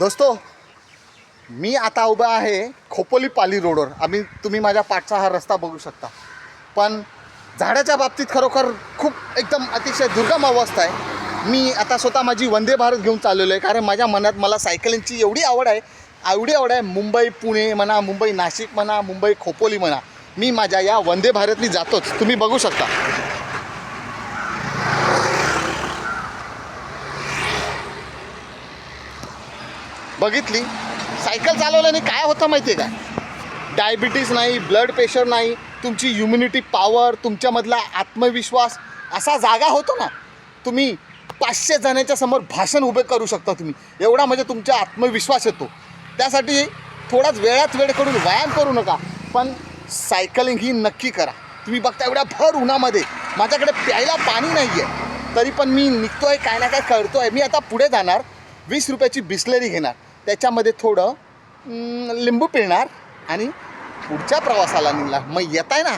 दोस्तो, मी आता उभा आहे खोपोली पाली रोडवर. तुम्ही माझ्या पाठचा हा रस्ता बघू शकता. पण झाडाच्या बाबतीत खरोखर खूप एकदम अतिशय दुर्गम अवस्था आहे. मी आता स्वतः माझी वंदे भारत घेऊन चाललेलो आहे, कारण माझ्या मनात मला सायकलिंगची एवढी आवड आहे. मुंबई पुणे म्हणा, मुंबई नाशिक म्हणा, मुंबई खोपोली म्हणा, मी माझ्या या वंदे भारतनी जातोच. तुम्ही बघू शकता. बघितली सायकल चालवल्याने काय होतं माहिती आहे का? डायबिटीस नाही, ब्लड प्रेशर नाही, तुमची इम्युनिटी पॉवर, तुमच्यामधला आत्मविश्वास असा जागा होतो ना. तुम्ही 500 जणांच्या समोर भाषण उभे करू शकता तुम्ही. एवढा म्हणजे तुमचा आत्मविश्वास येतो. त्यासाठी थोडाच वेळात वेळ करून व्यायाम करू नका, पण सायकलिंग ही नक्की करा. तुम्ही बघता एवढ्या भर उन्हामध्ये माझ्याकडे प्यायला पाणी नाही आहे, तरी पण मी निघतो आहे, काय ना काय करतो आहे. मी आता पुढे जाणार, 20 रुपयाची बिस्लरी घेणार, त्याच्यामध्ये थोडं लिंबू पिळणार आणि पुढच्या प्रवासाला निघणार. मग येत आहे ना.